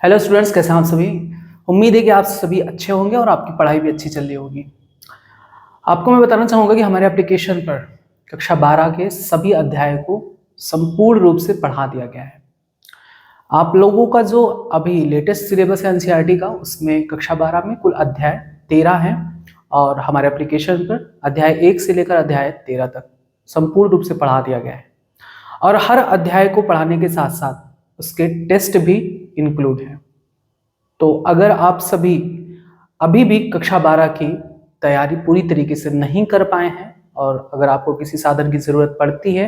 Hello students, कैसे हैं आप सभी। उम्मीद है कि आप सभी अच्छे होंगे और आपकी पढ़ाई भी अच्छी चल रही होगी। आपको मैं बताना चाहूँगा कि हमारे एप्लीकेशन पर कक्षा 12 के सभी अध्याय को संपूर्ण रूप से पढ़ा दिया गया है। आप लोगों का जो अभी लेटेस्ट सिलेबस है एनसीईआरटी का, उसमें कक्षा 12 में कुल अध्याय 13 हैं और हमारे एप्लीकेशन पर अध्याय 1 से लेकर अध्याय 13 तक संपूर्ण रूप से पढ़ा दिया गया है। और हर अध्याय को पढ़ाने के साथ साथ उसके टेस्ट भी इंक्लूड हैं। तो अगर आप सभी अभी भी कक्षा 12 की तैयारी पूरी तरीके से नहीं कर पाए हैं और अगर आपको किसी साधन की ज़रूरत पड़ती है,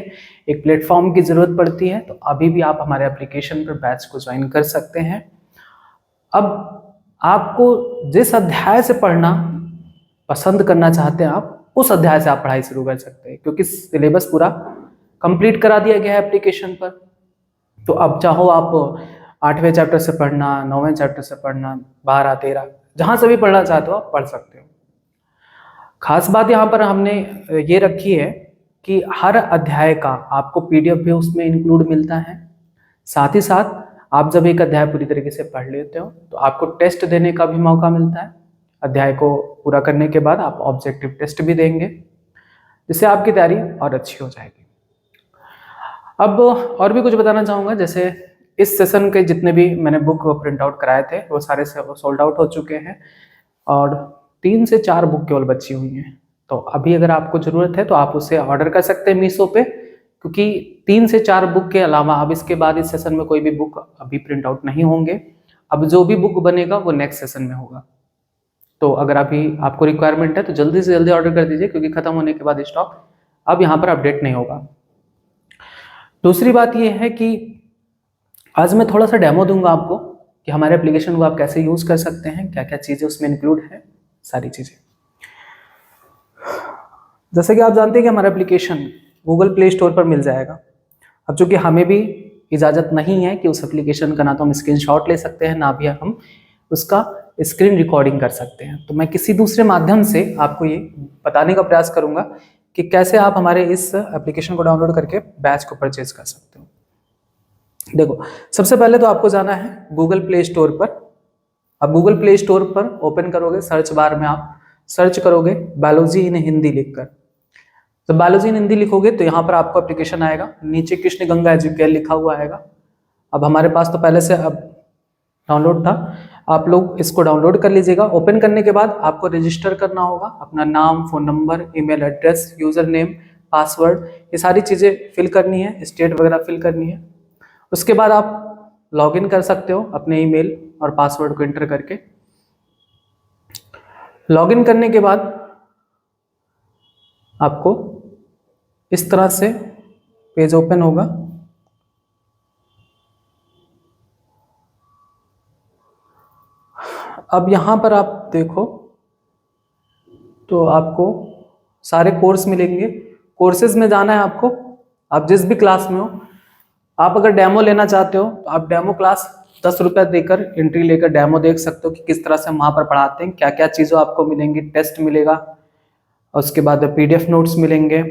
एक प्लेटफॉर्म की ज़रूरत पड़ती है, तो अभी भी आप हमारे एप्लीकेशन पर बैच को ज्वाइन कर सकते हैं। अब आपको जिस अध्याय से पढ़ना पसंद करना चाहते हैं, आप उस अध्याय से आप पढ़ाई शुरू कर सकते हैं, क्योंकि सिलेबस पूरा कंप्लीट करा दिया गया है एप्लीकेशन पर। तो अब चाहो आप 8वें चैप्टर से पढ़ना, 9वें चैप्टर से पढ़ना, 12, 13, जहाँ से भी पढ़ना चाहते हो आप पढ़ सकते हो। खास बात यहाँ पर हमने ये रखी है कि हर अध्याय का आपको पीडीएफ भी उसमें इंक्लूड मिलता है। साथ ही साथ आप जब एक अध्याय पूरी तरीके से पढ़ लेते हो तो आपको टेस्ट देने का भी मौका मिलता है। अध्याय को पूरा करने के बाद आप ऑब्जेक्टिव टेस्ट भी देंगे, जिससे आपकी तैयारी और अच्छी हो जाएगी। अब और भी कुछ बताना चाहूँगा, जैसे इस सेशन के जितने भी मैंने बुक प्रिंट आउट कराए थे वो सारे सोल्ड आउट हो चुके हैं और 3 से 4 बुक केवल बची हुई हैं। तो अभी अगर आपको ज़रूरत है तो आप उसे ऑर्डर कर सकते हैं मीशो पे, क्योंकि 3 से 4 बुक के अलावा अब इसके बाद इस सेशन में कोई भी बुक अभी प्रिंट आउट नहीं होंगे। अब जो भी बुक बनेगा वो नेक्स्ट सेशन में होगा। तो अगर अभी आपको रिक्वायरमेंट है तो जल्दी से जल्दी ऑर्डर कर दीजिए, क्योंकि ख़त्म होने के बाद स्टॉक अब यहाँ पर अपडेट नहीं होगा। दूसरी बात यह है कि आज मैं थोड़ा सा डेमो दूंगा आपको कि हमारे एप्लीकेशन को आप कैसे यूज़ कर सकते हैं, क्या क्या चीज़ें उसमें इंक्लूड है, सारी चीज़ें। जैसे कि आप जानते हैं कि हमारा एप्लीकेशन गूगल प्ले स्टोर पर मिल जाएगा। अब चूंकि हमें भी इजाज़त नहीं है कि उस एप्लीकेशन का ना तो हम स्क्रीनशॉट ले सकते हैं, ना भी हम उसका स्क्रीन रिकॉर्डिंग कर सकते हैं, तो मैं किसी दूसरे माध्यम से आपको ये बताने का प्रयास करूंगा कि कैसे आप हमारे इस एप्लीकेशन को डाउनलोड करके बैच को परचेज कर सकते हो। देखो, सबसे पहले तो आपको जाना है गूगल प्ले स्टोर पर। अब गूगल प्ले स्टोर पर ओपन करोगे, सर्च बार में आप सर्च करोगे बायोलॉजी इन हिंदी लिखकर। तो बायोलॉजी इन हिंदी लिखोगे तो यहाँ पर आपको एप्लीकेशन आएगा, नीचे कृष्ण गंगा एजुकेयर लिखा हुआ आएगा। अब हमारे पास तो पहले से अब डाउनलोड था, आप लोग इसको डाउनलोड कर लीजिएगा। ओपन करने के बाद आपको रजिस्टर करना होगा, अपना नाम, phone number, email address, user name, password, ये सारी चीज़ें फिल करनी है, स्टेट वगैरह फिल करनी है। उसके बाद आप लॉगिन कर सकते हो अपने ईमेल और पासवर्ड को एंटर करके। लॉगिन करने के बाद आपको इस तरह से पेज ओपन होगा। अब यहाँ पर आप देखो तो आपको सारे कोर्स मिलेंगे। कोर्सेज में जाना है आपको, आप जिस भी क्लास में हो। आप अगर डेमो लेना चाहते हो तो आप डेमो क्लास 10 रुपये देकर एंट्री लेकर डेमो देख सकते हो कि किस तरह से हम वहाँ पर पढ़ाते हैं, क्या क्या चीज़ें आपको मिलेंगी। टेस्ट मिलेगा, उसके बाद पीडीएफ नोट्स मिलेंगे,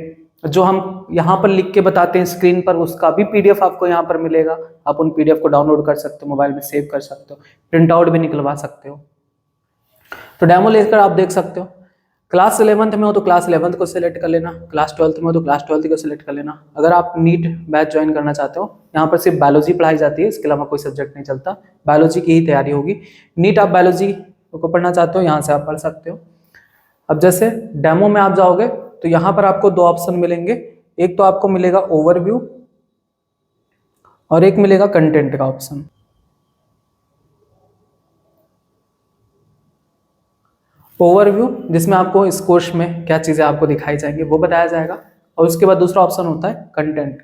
जो हम यहाँ पर लिख के बताते हैं स्क्रीन पर, उसका भी पीडीएफ आपको यहाँ पर मिलेगा। आप उन पीडीएफ को डाउनलोड कर सकते हो, मोबाइल में सेव कर सकते हो, प्रिंट आउट भी निकलवा सकते हो। तो डेमो लेकर आप देख सकते हो। क्लास 11th में हो तो क्लास 11th को सिलेक्ट कर लेना, क्लास 12th में हो तो क्लास 12th को सिलेक्ट कर लेना। अगर आप नीट बैच ज्वाइन करना चाहते हो, यहाँ पर सिर्फ बायोलॉजी पढ़ाई जाती है, इसके अलावा कोई सब्जेक्ट नहीं चलता, बायोलॉजी की ही तैयारी होगी। नीट आप बायोलॉजी को पढ़ना चाहते हो, यहाँ से आप पढ़ सकते हो। अब जैसे डेमो में आप जाओगे तो यहाँ पर आपको 2 ऑप्शन मिलेंगे, एक तो आपको मिलेगा ओवरव्यू और एक मिलेगा कंटेंट का ऑप्शन। ओवरव्यू, जिसमें आपको इस कोर्स में क्या चीज़ें आपको दिखाई जाएंगी वो बताया जाएगा, और उसके बाद दूसरा ऑप्शन होता है कंटेंट।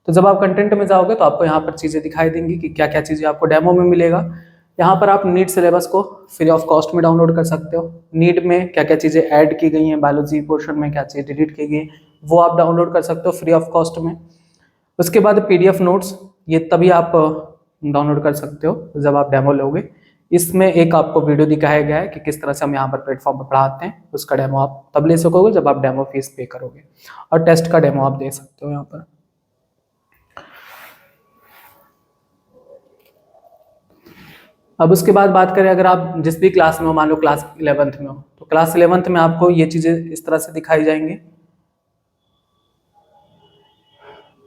तो जब आप कंटेंट में जाओगे तो आपको यहाँ पर चीज़ें दिखाई देंगी कि क्या क्या चीज़ें आपको डेमो में मिलेगा। यहाँ पर आप नीट सिलेबस को फ्री ऑफ कॉस्ट में डाउनलोड कर सकते हो। नीट में क्या क्या चीज़ें ऐड की गई हैं, बायोलॉजी पोर्शन में क्या चीज़ें डिलीट की गई हैं, वो आप डाउनलोड कर सकते हो फ्री ऑफ कॉस्ट में। उसके बाद पीडीएफ नोट्स, ये तभी आप डाउनलोड कर सकते हो जब आप डेमो लोगे। इसमें एक आपको वीडियो दिखाया गया है कि किस तरह से हम यहाँ पर प्लेटफॉर्म पर पढ़ाते हैं, उसका डेमो आप तब ले सकोगे जब आप डेमो फीस पे करोगे, और टेस्ट का डेमो आप दे सकते हो यहाँ पर। अब उसके बाद बात करें, अगर आप जिस भी क्लास में हो, मान लो क्लास 11th में हो, तो क्लास 11th में आपको ये चीज़ें इस तरह से दिखाई जाएंगी,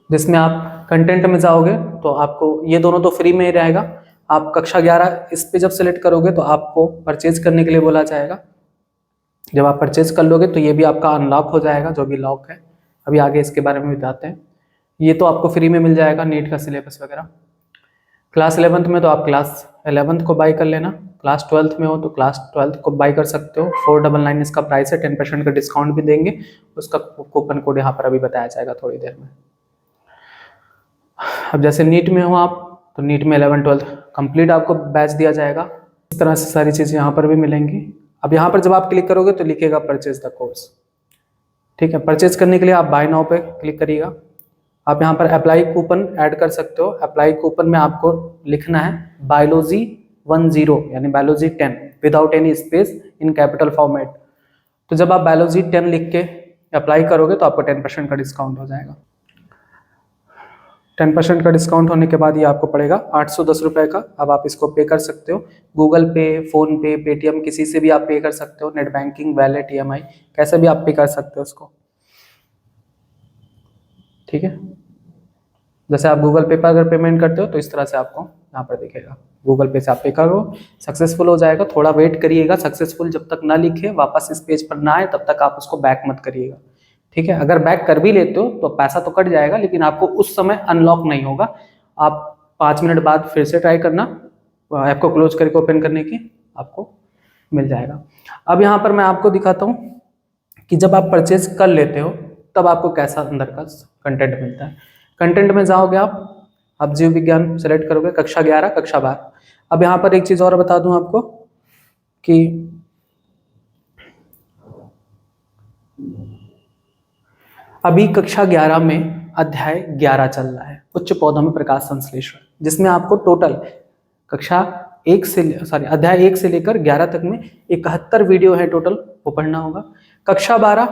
जिसमें आप कंटेंट में जाओगे तो आपको ये दोनों तो फ्री में ही रहेगा। आप कक्षा 11 इस पे जब सेलेक्ट करोगे तो आपको परचेज करने के लिए बोला जाएगा। जब आप परचेज कर लोगे तो ये भी आपका अनलॉक हो जाएगा, जो भी लॉक है। अभी आगे इसके बारे में बताते हैं। ये तो आपको फ्री में मिल जाएगा, नीट का सिलेबस वगैरह। क्लास 11th में तो आप क्लास 11th को बाई कर लेना। क्लास 12th में हो तो क्लास 12th को बाई कर सकते हो। 499 इसका प्राइस है, 10% का डिस्काउंट भी देंगे। उसका कूपन कोड यहाँ पर अभी बताया जाएगा थोड़ी देर में। अब जैसे नीट में हो आप, तो नीट में 11-12 कंप्लीट आपको बैच दिया जाएगा। इस तरह से सारी चीज़ें यहाँ पर भी मिलेंगी। अब यहाँ पर जब आप क्लिक करोगे तो लिखेगा परचेज द कोर्स, ठीक है। परचेज करने के लिए आप बाय नाउ पे क्लिक करिएगा। आप यहाँ पर अप्लाई कूपन ऐड कर सकते हो। अप्लाई कूपन में आपको लिखना है बायोलॉजी 10 यानी biology 10 without any space in capital format. तो जब आप बायोलॉजी 10 लिख के अप्लाई करोगे तो आपको 10% का डिस्काउंट हो जाएगा। 10% का डिस्काउंट होने के बाद ये आपको पड़ेगा 810 रुपये का। अब आप इसको पे कर सकते हो, गूगल पे, फोन पे, पेटीएम, किसी से भी आप पे कर सकते हो, नेट बैंकिंग, वैलेट, EMI, कैसे भी आप पे कर सकते हो उसको, ठीक है। जैसे आप गूगल पे पर अगर पेमेंट करते हो तो इस तरह से आपको यहाँ पर दिखेगा, गूगल पे से आप पे करो, सक्सेसफुल हो जाएगा। थोड़ा वेट करिएगा, सक्सेसफुल जब तक ना लिखे, वापस इस पेज पर ना आए, तब तक आप उसको बैक मत करिएगा, ठीक है। अगर बैक कर भी लेते हो तो पैसा तो कट जाएगा, लेकिन आपको उस समय अनलॉक नहीं होगा। आप 5 मिनट बाद फिर से ट्राई करना, ऐप को क्लोज करके ओपन करने की आपको मिल जाएगा। अब यहाँ पर मैं आपको दिखाता हूँ कि जब आप परचेज कर लेते हो तब आपको कैसा अंदर का कंटेंट मिलता है। कंटेंट में जाओगे आप जीव विज्ञान सेलेक्ट करोगे, कक्षा 11, कक्षा 12। अब यहाँ पर एक चीज़ और बता दूँ आपको कि अभी कक्षा 11 में अध्याय 11 चल रहा है, उच्च पौधों में प्रकाश संश्लेषण, जिसमें आपको टोटल कक्षा अध्याय 1 से लेकर 11 तक में 71 वीडियो है टोटल, वो पढ़ना होगा। कक्षा 12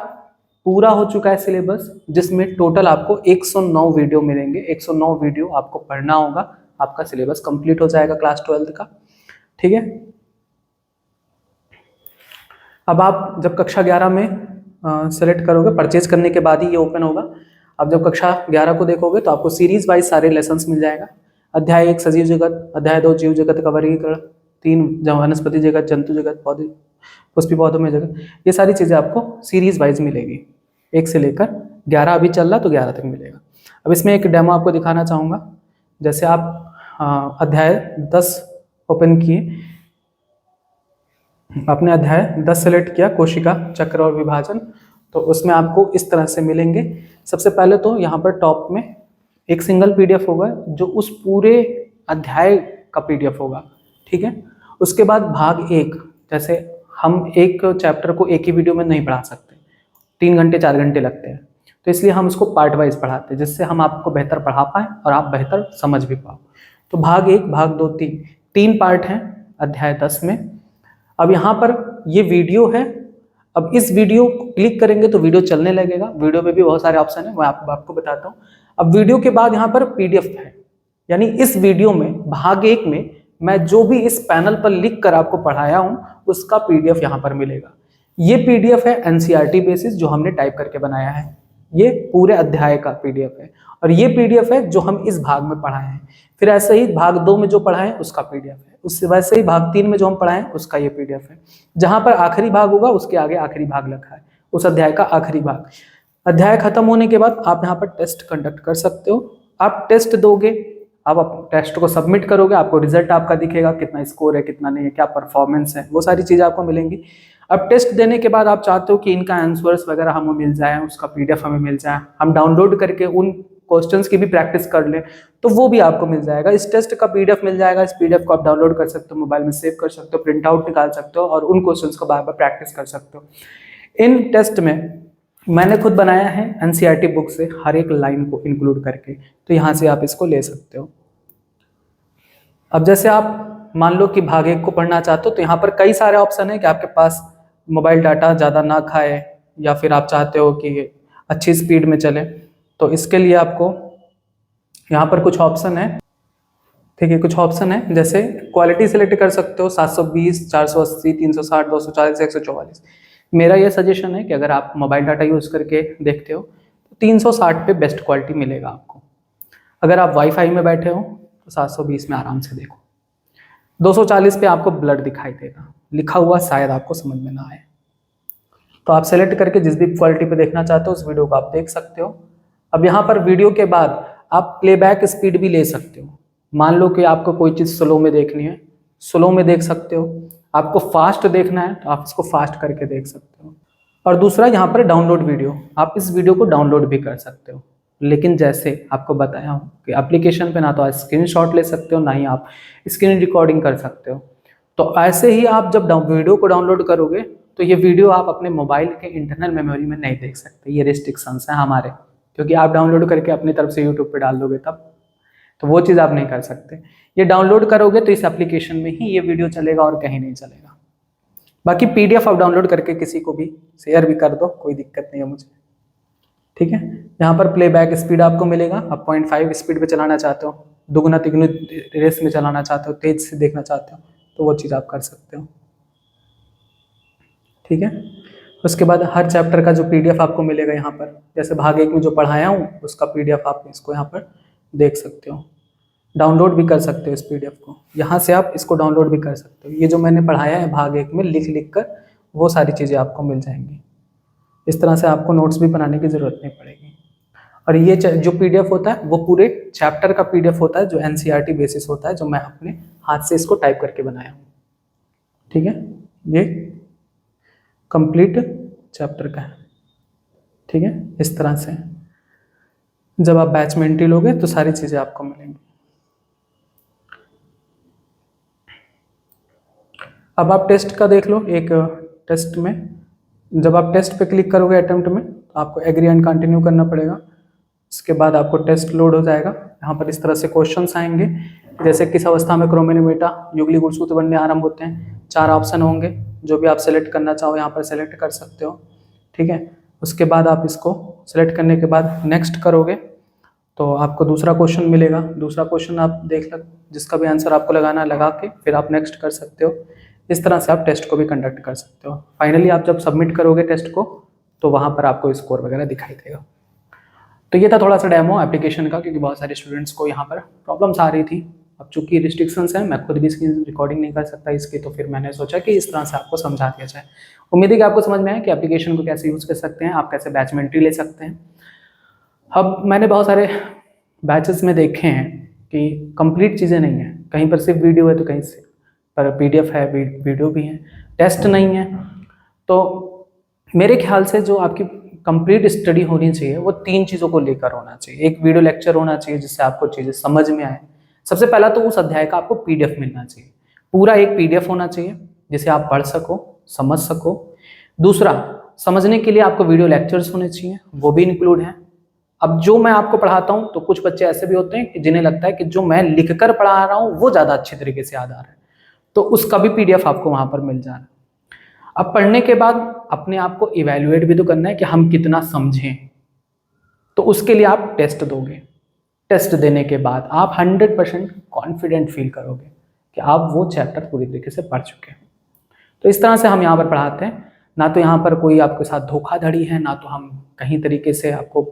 पूरा हो चुका है सिलेबस, जिसमें टोटल आपको 109 वीडियो मिलेंगे। 109 वीडियो आपको पढ़ना होगा, आपका सिलेबस कंप्लीट हो जाएगा क्लास 12th का, ठीक है। अब आप जब कक्षा 11 में सेलेक्ट करोगे, परचेज करने के बाद ही ये ओपन होगा। अब जब कक्षा 11 को देखोगे तो आपको सीरीज वाइज सारे लेसन्स मिल जाएगा। अध्याय 1 सजीव जगत, अध्याय 2 जीव जगत का वर्गीकरण, 3 वनस्पति जगत, जंतु जगत, पौधे पुष्पी पौधों में जगत, ये सारी चीज़ें आपको सीरीज वाइज मिलेगी। 1 से लेकर 11 अभी चल रहा तो 11 तक मिलेगा। अब इसमें एक डेमो आपको दिखाना चाहूँगा। जैसे आप अध्याय 10 ओपन किए, आपने अध्याय 10 सेलेक्ट किया, कोशिका चक्र और विभाजन, तो उसमें आपको इस तरह से मिलेंगे। सबसे पहले तो यहाँ पर टॉप में एक सिंगल PDF होगा जो उस पूरे अध्याय का PDF होगा, ठीक है। उसके बाद भाग 1, जैसे हम एक चैप्टर को एक ही वीडियो में नहीं पढ़ा सकते, 3 घंटे 4 घंटे लगते हैं, तो इसलिए हम उसको पार्ट वाइज पढ़ाते हैं, जिससे हम आपको बेहतर पढ़ा पाएँ और आप बेहतर समझ भी पाओ। तो भाग 1, भाग 2, 3 पार्ट हैं अध्याय 10 में। अब यहाँ पर ये वीडियो है। अब इस वीडियो को क्लिक करेंगे तो वीडियो चलने लगेगा। वीडियो में भी बहुत सारे ऑप्शन है, मैं आपको बताता हूँ। अब वीडियो के बाद यहाँ पर PDF है, यानी इस वीडियो में भाग 1 में मैं जो भी इस पैनल पर लिख कर आपको पढ़ाया हूँ उसका PDF यहाँ पर मिलेगा। ये PDF है NCERT बेसिस, जो हमने टाइप करके बनाया है। ये पूरे अध्याय का PDF है, और ये PDF है जो हम इस भाग में पढ़ाए हैं। फिर ऐसे ही भाग 2 में जो पढ़ाए उसका PDF है, उससे वैसे ही भाग 3 में जो हम पढ़ाए उसका ये PDF है। जहां पर आखिरी भाग होगा उसके आगे आखिरी भाग लिखा है, उस अध्याय का आखिरी भाग। अध्याय खत्म होने के बाद आप यहाँ पर टेस्ट कंडक्ट कर सकते हो। आप टेस्ट दोगे, आप टेस्ट को सबमिट करोगे, आपको रिजल्ट आपका दिखेगा, कितना स्कोर है, कितना नहीं है, क्या परफॉर्मेंस है, वो सारी चीज़ें आपको मिलेंगी। अब टेस्ट देने के बाद आप चाहते हो कि इनका आंसर्स वगैरह हमें मिल जाए, उसका PDF हमें मिल जाए, हम डाउनलोड करके उन क्वेश्चंस की भी प्रैक्टिस कर लें, तो वो भी आपको मिल जाएगा। इस टेस्ट का PDF मिल जाएगा। इस PDF को आप डाउनलोड कर सकते हो, मोबाइल में सेव कर सकते हो, प्रिंट आउट निकाल सकते हो और उन क्वेश्चंस को बार बार प्रैक्टिस कर सकते हो। इन टेस्ट में मैंने खुद बनाया है NCERT बुक से, हर एक लाइन को इंक्लूड करके, तो यहाँ से आप इसको ले सकते हो। अब जैसे आप मान लो कि भाग 1 को पढ़ना चाहते हो, तो यहाँ पर कई सारे ऑप्शन है कि आपके पास मोबाइल डाटा ज़्यादा ना खाए, या फिर आप चाहते हो कि अच्छी स्पीड में चले, तो इसके लिए आपको यहाँ पर कुछ ऑप्शन है। ठीक है, कुछ ऑप्शन है, जैसे क्वालिटी सेलेक्ट कर सकते हो 720, 480, 360, 240, 144। मेरा ये सजेशन है कि अगर आप मोबाइल डाटा यूज़ करके देखते हो तो 360 पे बेस्ट क्वालिटी मिलेगा आपको। अगर आप वाईफाई में बैठे हो तो 720 में आराम से देखो। 240 पे आपको ब्लर दिखाई देगा, लिखा हुआ शायद आपको समझ में ना आए। तो आप सेलेक्ट करके जिस भी क्वालिटी पे देखना चाहते हो उस वीडियो को आप देख सकते हो। अब यहाँ पर वीडियो के बाद आप प्लेबैक स्पीड भी ले सकते हो। मान लो कि आपको कोई चीज़ स्लो में देखनी है, स्लो में देख सकते हो। आपको फास्ट देखना है तो आप इसको फास्ट करके देख सकते हो। और दूसरा यहाँ पर डाउनलोड वीडियो, आप इस वीडियो को डाउनलोड भी कर सकते हो। लेकिन जैसे आपको बताया हूँ कि एप्लीकेशन पे ना तो आप स्क्रीनशॉट ले सकते हो, ना ही आप स्क्रीन रिकॉर्डिंग कर सकते हो। तो ऐसे ही आप जब वीडियो को डाउनलोड करोगे तो ये वीडियो आप अपने मोबाइल के इंटरनल मेमोरी में नहीं देख सकते। ये रिस्ट्रिक्शंस हैं हमारे, क्योंकि आप डाउनलोड करके अपनी तरफ से यूट्यूब पे डाल दोगे तब, तो वो चीज़ आप नहीं कर सकते। ये डाउनलोड करोगे तो इस एप्लीकेशन में ही ये वीडियो चलेगा और कहीं नहीं चलेगा। बाकी पीडीएफ आप डाउनलोड करके किसी को भी शेयर भी कर दो, कोई दिक्कत नहीं है मुझे। ठीक है, यहाँ पर प्लेबैक स्पीड आपको मिलेगा। आप 0.5 स्पीड पे चलाना चाहते हो, दुगुना तिगुना रेस में चलाना चाहते हो, तेज से देखना चाहते हो, तो वो चीज़ आप कर सकते हो। ठीक है, उसके बाद हर चैप्टर का जो पीडीएफ आपको मिलेगा यहाँ पर, जैसे भाग 1 में जो पढ़ाया हूँ उसका पीडीएफ आप इसको यहाँ पर देख सकते हो। डाउनलोड भी कर सकते हो इस पीडीएफ को, यहाँ से आप इसको डाउनलोड भी कर सकते हो। ये जो मैंने पढ़ाया है भाग 1 में लिख लिख कर, वो सारी चीज़ें आपको मिल जाएंगी। इस तरह से आपको नोट्स भी बनाने की ज़रूरत नहीं पड़ेगी। और ये जो पीडीएफ होता है वो पूरे चैप्टर का पीडीएफ होता है, जो एनसीईआरटी बेसिस होता है, जो मैं अपने हाथ से इसको टाइप करके बनाया हूँ। ठीक है, ये कंप्लीट चैप्टर का है। ठीक है, इस तरह से जब आप बैच में एंट्री लोगे तो सारी चीज़ें आपको मिलेंगी। अब आप टेस्ट का देख लो। एक टेस्ट में जब आप टेस्ट पे क्लिक करोगे अटेम्प्ट में, तो आपको एग्री एंड कंटिन्यू करना पड़ेगा। इसके बाद आपको टेस्ट लोड हो जाएगा। यहाँ पर इस तरह से क्वेश्चंस आएंगे, जैसे किस अवस्था में क्रोमेनिमेटा युगली गुणसूत्र बनने आरंभ होते हैं। 4 ऑप्शन होंगे, जो भी आप सेलेक्ट करना चाहो यहाँ पर सेलेक्ट कर सकते हो। ठीक है, उसके बाद आप इसको सेलेक्ट करने के बाद नेक्स्ट करोगे तो आपको दूसरा क्वेश्चन मिलेगा। दूसरा क्वेश्चन आप देख लो, जिसका भी आंसर आपको लगाना लगा के फिर आप नेक्स्ट कर सकते हो। इस तरह से आप टेस्ट को भी कंडक्ट कर सकते हो। फाइनली आप जब सबमिट करोगे टेस्ट को तो वहाँ पर आपको स्कोर वगैरह दिखाई देगा। तो ये था थोड़ा सा डेमो एप्लीकेशन का, क्योंकि बहुत सारे स्टूडेंट्स को यहाँ पर प्रॉब्लम्स आ रही थी। अब चूंकि रिस्ट्रिक्शंस हैं, मैं खुद भी इसकी रिकॉर्डिंग नहीं कर सकता इसकी, तो फिर मैंने सोचा कि इस तरह से आपको समझा दिया जाए। उम्मीद है कि आपको समझ में आया कि एप्लीकेशन को कैसे यूज़ कर सकते हैं, आप कैसे बैच में एंट्री ले सकते हैं। अब मैंने बहुत सारे बैचेस में देखे हैं कि कंप्लीट चीज़ें नहीं हैं, कहीं पर सिर्फ वीडियो है तो कहीं से पर पीडीएफ है, वीडियो भी है, टेस्ट नहीं है। तो मेरे ख्याल से जो आपकी कंप्लीट स्टडी होनी चाहिए वो 3 चीज़ों को लेकर होना चाहिए। एक वीडियो लेक्चर होना चाहिए जिससे आपको चीज़ें समझ में आए। सबसे पहला तो उस अध्याय का आपको पीडीएफ मिलना चाहिए, पूरा एक पीडीएफ होना चाहिए जिसे आप पढ़ सको, समझ सको। दूसरा, समझने के लिए आपको वीडियो लेक्चर्स होने चाहिए, वो भी इंक्लूड हैं। अब जो मैं आपको पढ़ाता हूँ तो कुछ बच्चे ऐसे भी होते हैं कि जिन्हें लगता है कि जो मैं लिख कर पढ़ा रहा हूँ वो ज़्यादा अच्छी तरीके से याद आ रहा है, तो उसका भी पीडीएफ आपको वहाँ पर मिल जा रहा है। अब पढ़ने के बाद अपने आप को इवैल्यूएट भी तो करना है कि हम कितना समझें, तो उसके लिए आप टेस्ट दोगे। टेस्ट देने के बाद आप 100% कॉन्फिडेंट फील करोगे कि आप वो चैप्टर पूरी तरीके से पढ़ चुके हैं। तो इस तरह से हम यहाँ पर पढ़ाते हैं, ना तो यहाँ पर कोई आपके साथ धोखाधड़ी है, ना तो हम कहीं तरीके से आपको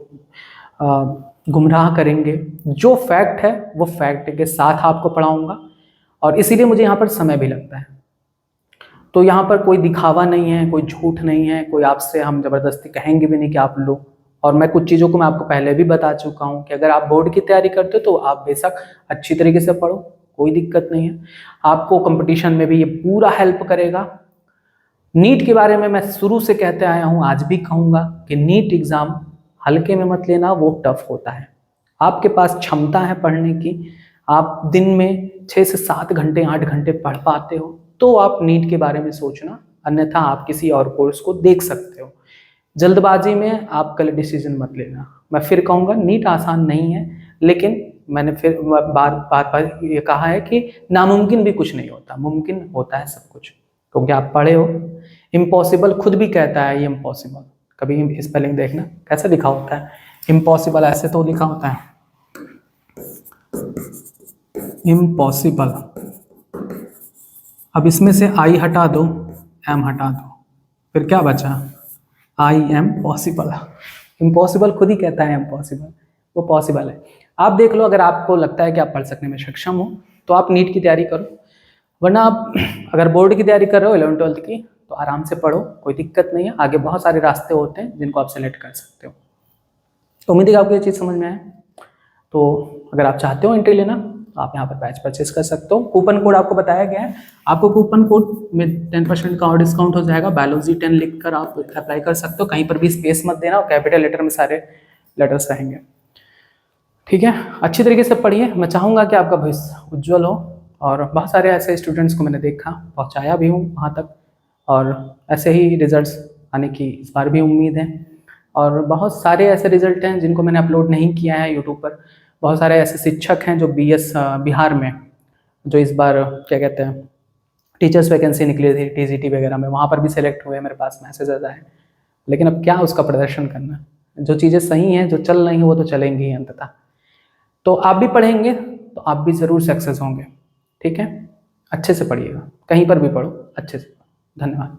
गुमराह करेंगे। जो फैक्ट है वो फैक्ट के साथ आपको पढ़ाऊँगा, और इसीलिए मुझे यहाँ पर समय भी लगता है। तो यहाँ पर कोई दिखावा नहीं है, कोई झूठ नहीं है, कोई आपसे हम ज़बरदस्ती कहेंगे भी नहीं कि आप लो। और मैं कुछ चीज़ों को मैं आपको पहले भी बता चुका हूँ कि अगर आप बोर्ड की तैयारी करते हो तो आप बेशक अच्छी तरीके से पढ़ो, कोई दिक्कत नहीं है। आपको कंपटीशन में भी ये पूरा हेल्प करेगा। नीट के बारे में मैं शुरू से कहते आया हूँ, आज भी कहूँगा कि नीट एग्ज़ाम हल्के में मत लेना, वो टफ होता है। आपके पास क्षमता है पढ़ने की, आप दिन में 6 से 7 घंटे 8 घंटे पढ़ पाते हो तो आप नीट के बारे में सोचना, अन्यथा आप किसी और कोर्स को देख सकते हो। जल्दबाजी में आप गलत डिसीजन मत लेना। मैं फिर कहूँगा, नीट आसान नहीं है, लेकिन मैंने फिर बार ये कहा है कि नामुमकिन भी कुछ नहीं होता, मुमकिन होता है सब कुछ, क्योंकि आप पढ़े हो। इम्पॉसिबल खुद भी कहता है ये इम्पॉसिबल, कभी स्पेलिंग देखना कैसे लिखा होता है, इम्पॉसिबल ऐसे तो लिखा होता है। इम्पॉसिबल। अब इसमें से आई हटा दो, एम हटा दो, फिर क्या बचा? I am possible. इम्पॉसिबल खुद ही कहता है इम्पॉसिबल, वो पॉसिबल है। आप देख लो, अगर आपको लगता है कि आप पढ़ सकने में सक्षम हो तो आप नीट की तैयारी करो, वरना आप अगर बोर्ड की तैयारी कर रहे हो 11वीं 12वीं की, तो आराम से पढ़ो, कोई दिक्कत नहीं है। आगे बहुत सारे रास्ते होते हैं जिनको आप सेलेक्ट कर सकते हो। तो उम्मीद है कि आपको ये चीज़ समझ में आए। तो अगर आप चाहते हो एंट्री लेना तो आप यहाँ पर बैच परचेस कर सकते हो। कूपन कोड आपको बताया गया है, आपको कूपन कोड में 10% का और डिस्काउंट हो जाएगा। बायोलॉजी 10 लिख कर आप अप्लाई कर सकते हो। कहीं पर भी स्पेस मत देना, और कैपिटल लेटर में सारे लेटर्स रहेंगे। ठीक है, अच्छी तरीके से पढ़िए। मैं चाहूँगा कि आपका भविष्य उज्जवल हो, और बहुत सारे ऐसे स्टूडेंट्स को मैंने देखा, पहुँचाया भी हूँ वहाँ तक, और ऐसे ही रिजल्ट्स आने की इस बार भी उम्मीद है। और बहुत सारे ऐसे रिजल्ट हैं जिनको मैंने अपलोड नहीं किया है यूट्यूब पर। बहुत सारे ऐसे शिक्षक हैं जो बिहार में, जो इस बार क्या कहते हैं टीचर्स वैकेंसी निकली थी टीजीटी वगैरह में, वहाँ पर भी सिलेक्ट हुए, मेरे पास मैसेजेस आए। लेकिन अब क्या उसका प्रदर्शन करना, जो चीज़ें सही हैं, जो चल रही हैं, वो तो चलेंगी ही अंततः। तो आप भी पढ़ेंगे तो आप भी ज़रूर सक्सेस होंगे। ठीक है, अच्छे से पढ़िएगा, कहीं पर भी पढ़ो अच्छे से। धन्यवाद।